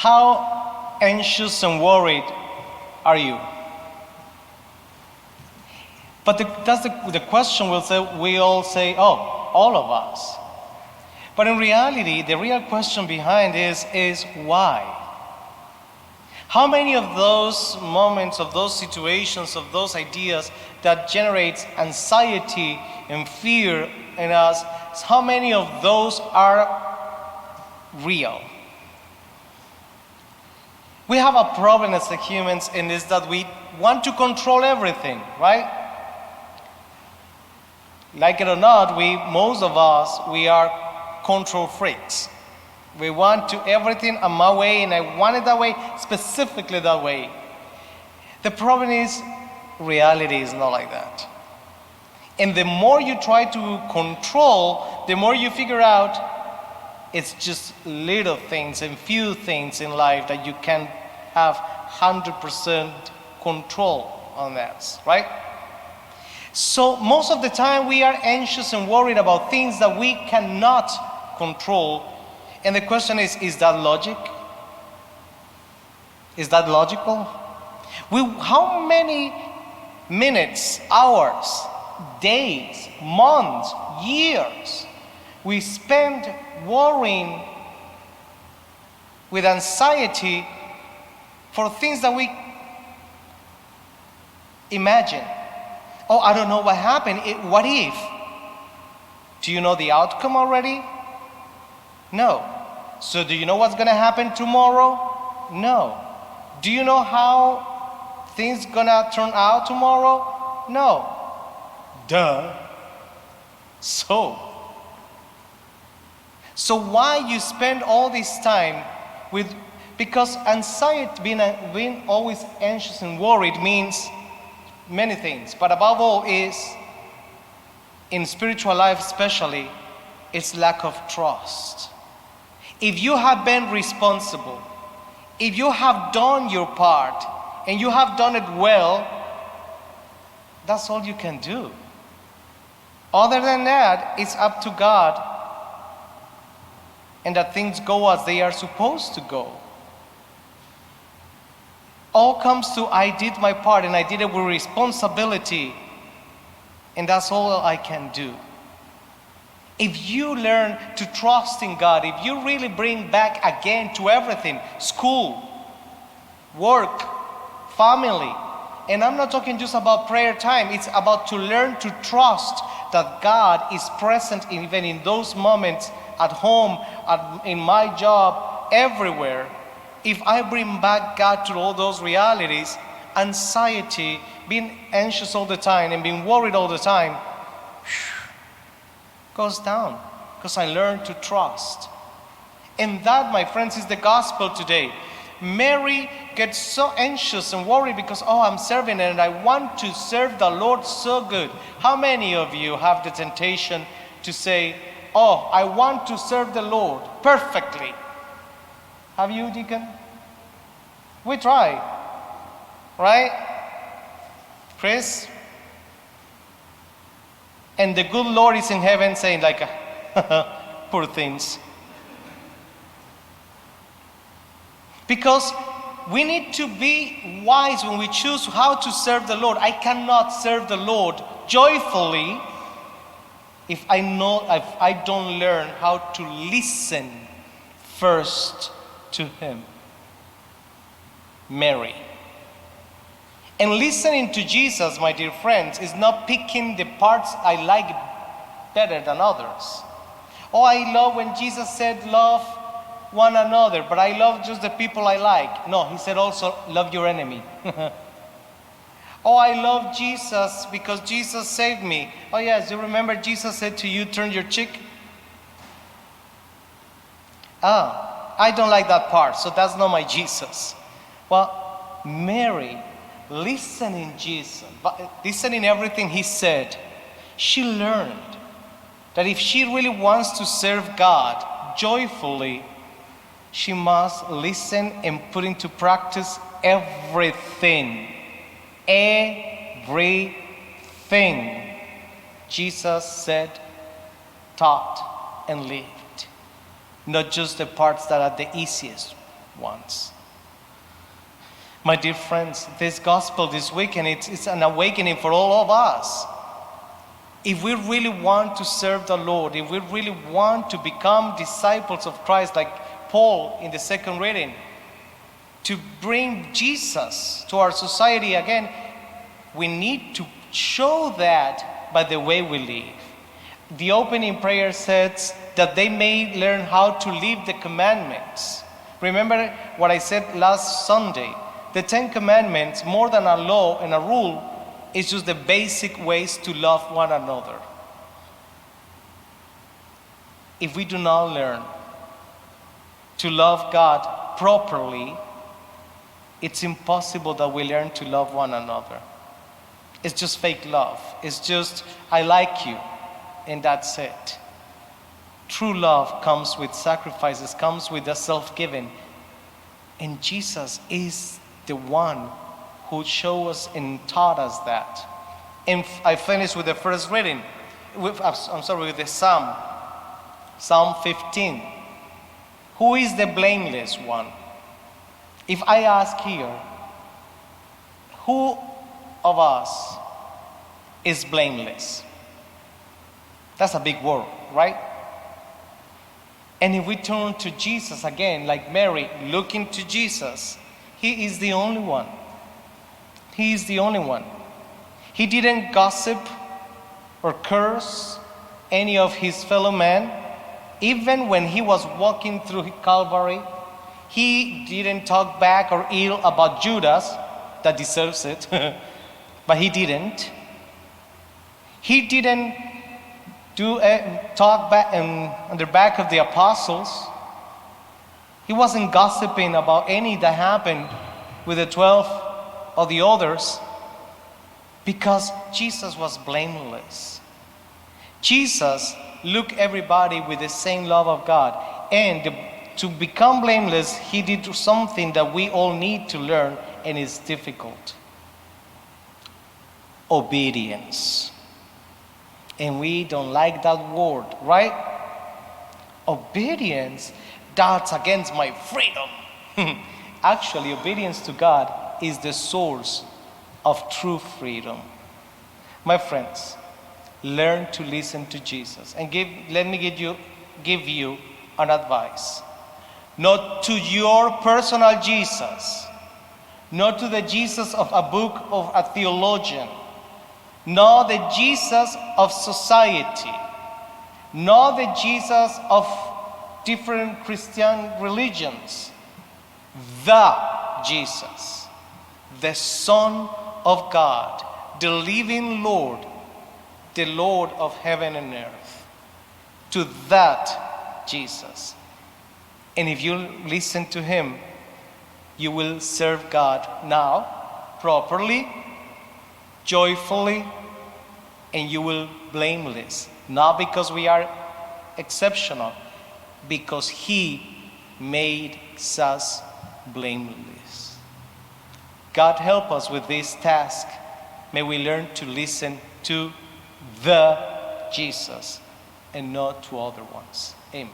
How anxious and worried are you? But that's the question we all say, oh, all of us. But in reality, the real question behind is why? How many of those moments, of those situations, of those ideas that generates anxiety and fear in us, how many of those are real? We have a problem as humans in this, that we want to control everything, right? Like it or not, most of us, we are control freaks. We want to everything on my way, and I want it that way, specifically that way. The problem is, reality is not like that. And the more you try to control, the more you figure out it's just little things and few things in life that you can have 100% control on that, right? So most of the time we are anxious and worried about things that we cannot control. And the question is that logic? Is that logical? How many minutes, hours, days, months, years we spend worrying with anxiety for things that we imagine? Oh, I don't know what happened. What if? Do you know the outcome already? No. So do you know what's going to happen tomorrow? No. Do you know how things going to turn out tomorrow? No. Duh. So why you spend all this time with, because anxiety, being always anxious and worried means many things, but above all is, in spiritual life especially, it's lack of trust. If you have been responsible, if you have done your part, and you have done it well, that's all you can do. Other than that, it's up to God, and that things go as they are supposed to go. All comes to, I did my part, and I did it with responsibility, and that's all I can do. If you learn to trust in God, if you really bring back again to everything, school, work, family, and I'm not talking just about prayer time, it's about to learn to trust that God is present even in those moments, at home, in my job, everywhere. If I bring back God to all those realities, anxiety, being anxious all the time and being worried all the time, goes down, because I learned to trust. And that, my friends, is the gospel today. Mary gets so anxious and worried because, oh, I'm serving and I want to serve the Lord so good. How many of you have the temptation to say, oh, I want to serve the Lord perfectly? Have you, Deacon? We try, right? Chris? And the good Lord is in heaven saying like, poor things. Because we need to be wise when we choose how to serve the Lord. I cannot serve the Lord joyfully if I don't learn how to listen first to Him. Mary. And listening to Jesus, my dear friends, is not picking the parts I like better than others. Oh, I love when Jesus said love one another, but I love just the people I like. No, He said also love your enemy. Oh, I love Jesus because Jesus saved me. Oh yes, you remember Jesus said to you, turn your cheek? I don't like that part, so that's not my Jesus. Well, Mary, listening everything He said, she learned that if she really wants to serve God joyfully, she must listen and put into practice everything Jesus said, taught, and lived. Not just the parts that are the easiest, ones. My dear friends, this gospel this weekend, it's an awakening for all of us. If we really want to serve the Lord, if we really want to become disciples of Christ, like Paul in the second reading, to bring Jesus to our society again, we need to show that by the way we live. The opening prayer says that they may learn how to live the commandments. Remember what I said last Sunday? The 10 Commandments, more than a law and a rule, is just the basic ways to love one another. If we do not learn to love God properly, it's impossible that we learn to love one another. It's just fake love. It's just, I like you, and that's it. True love comes with sacrifices, comes with the self-giving. And Jesus is the one who showed us and taught us that. And I finished with the first reading, with the Psalm 15. Who is the blameless one? If I ask here, who of us is blameless? That's a big word, right? And if we turn to Jesus again, like Mary, looking to Jesus, He is the only one. He is the only one. He didn't gossip or curse any of his fellow men. Even when he was walking through Calvary, he didn't talk back or ill about Judas, that deserves it, but he didn't. He didn't talk back on the back of the apostles. He wasn't gossiping about any that happened with the 12 or the others, because Jesus was blameless. Jesus looked everybody with the same love of God. And to become blameless, he did something that we all need to learn, and it's difficult. Obedience. And we don't like that word, right? Obedience, that's against my freedom. Actually, obedience to God is the source of true freedom. My friends, learn to listen to Jesus. And let me give you an advice. Not to your personal Jesus, not to the Jesus of a book of a theologian, not the Jesus of society, not the Jesus of different Christian religions. The Jesus, the Son of God, the living Lord, the Lord of heaven and earth. To that Jesus. And if you listen to him, you will serve God now properly, joyfully, and you will blameless. Not because we are exceptional, because he made us blameless. God help us with this task. May we learn to listen to the Jesus and not to other ones. Amen.